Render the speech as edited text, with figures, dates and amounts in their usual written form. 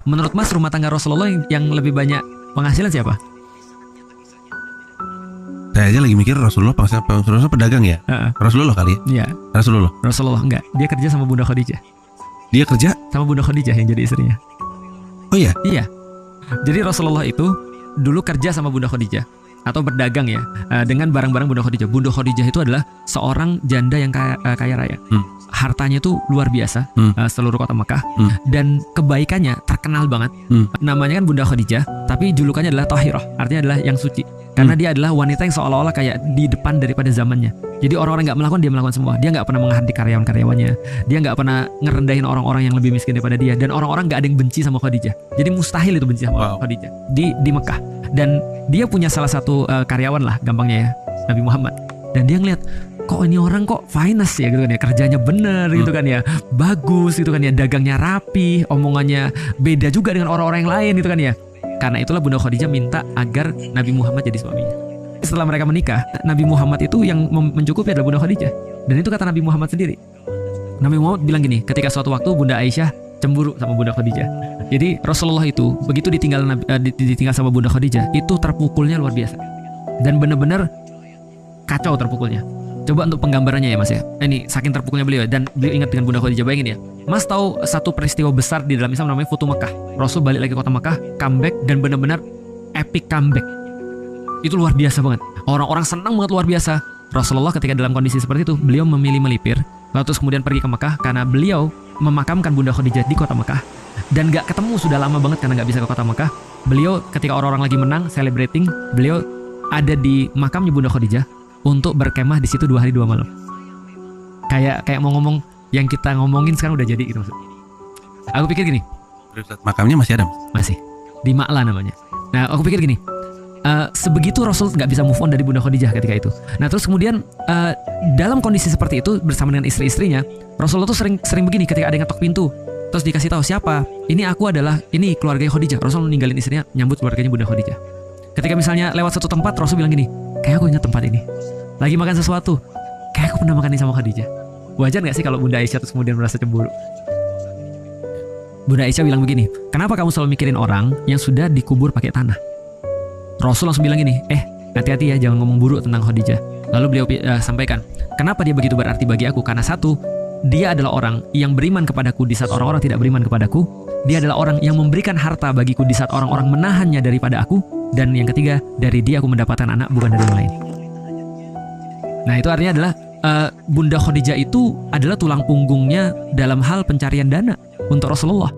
Menurut Mas, rumah tangga Rasulullah yang lebih banyak penghasilan siapa? Saya aja lagi mikir Rasulullah pedagang ya. Rasulullah kali ya. Iya. Rasulullah enggak. Dia kerja sama Bunda Khadijah. Dia kerja sama Bunda Khadijah yang jadi istrinya. Oh iya. Iya. Jadi Rasulullah itu dulu kerja sama Bunda Khadijah atau berdagang ya dengan barang-barang Bunda Khadijah. Bunda Khadijah itu adalah seorang janda yang kaya raya. Hartanya itu luar biasa, seluruh kota Mekah, dan kebaikannya terkenal banget. Namanya kan Bunda Khadijah, tapi julukannya adalah Thahirah, artinya adalah yang suci. Karena dia adalah wanita yang seolah-olah kayak di depan daripada zamannya. Jadi orang-orang nggak melakukan, dia melakukan semua. Dia nggak pernah menghardik karyawan-karyawannya. Dia nggak pernah ngerendahin orang-orang yang lebih miskin daripada dia. Dan orang-orang nggak ada yang benci sama Khadijah. Jadi mustahil itu benci sama Khadijah di Mekah. Dan dia punya salah satu karyawan lah, gampangnya ya, Nabi Muhammad. Dan dia ngeliat, kok ini orang kok finance ya gitu kan ya, kerjanya bener gitu kan ya, bagus gitu kan ya, dagangnya rapi, omongannya beda juga dengan orang-orang yang lain gitu kan ya. Karena itulah Bunda Khadijah minta agar Nabi Muhammad jadi suaminya. Setelah mereka menikah, Nabi Muhammad itu yang mencukupi adalah Bunda Khadijah. Dan itu kata Nabi Muhammad sendiri. Nabi Muhammad bilang gini, ketika suatu waktu Bunda Aisyah cemburu sama Bunda Khadijah. Jadi Rasulullah itu begitu ditinggal sama Bunda Khadijah, itu terpukulnya luar biasa. Dan benar-benar kacau terpukulnya. Coba untuk penggambarannya ya Mas ya. Ini saking terpukulnya beliau, dan beliau ingat dengan Bunda Khadijah. Bayangin ya, Mas tahu satu peristiwa besar di dalam Islam namanya Futuh Mekah. Rasul balik lagi ke kota Mekah, comeback, dan benar-benar epic comeback. Itu luar biasa banget. Orang-orang senang banget, luar biasa. Rasulullah ketika dalam kondisi seperti itu, beliau memilih melipir, lalu terus kemudian pergi ke Mekah karena beliau memakamkan Bunda Khadijah di kota Mekah. Dan gak ketemu sudah lama banget karena gak bisa ke kota Mekah. Beliau ketika orang-orang lagi menang, celebrating, beliau ada di makamnya Bunda Khadijah untuk berkemah di situ 2 hari 2 malam. Kayak mau ngomong yang kita ngomongin sekarang udah jadi gitu maksudnya. Aku pikir gini, makamnya masih ada? Masih, di Ma'la namanya. Nah aku pikir gini, sebegitu Rasul nggak bisa move on dari Bunda Khadijah ketika itu. Nah terus kemudian dalam kondisi seperti itu bersama dengan istri-istrinya, Rasulullah tuh sering begini ketika ada yang ngetok pintu, terus dikasih tahu siapa, ini aku adalah, ini keluarganya Khadijah. Rasul ninggalin istrinya, nyambut keluarganya Bunda Khadijah. Ketika misalnya lewat satu tempat, Rasul bilang gini, kayak aku ingat tempat ini. Lagi makan sesuatu, kayak aku pernah makan ini sama Khadijah. Wajar gak sih kalau Bunda Aisyah terus kemudian merasa cemburu? Bunda Aisyah bilang begini, kenapa kamu selalu mikirin orang yang sudah dikubur pakai tanah? Rasul langsung bilang gini, hati-hati ya, jangan ngomong buruk tentang Khadijah. Lalu beliau sampaikan, kenapa dia begitu berarti bagi aku? Karena satu, dia adalah orang yang beriman kepadaku di saat orang-orang tidak beriman kepadaku. Dia adalah orang yang memberikan harta bagiku di saat orang-orang menahannya daripada aku. Dan yang ketiga, dari dia aku mendapatkan anak, bukan dari yang lain. Nah itu artinya adalah Bunda Khadijah itu adalah tulang punggungnya dalam hal pencarian dana untuk Rasulullah.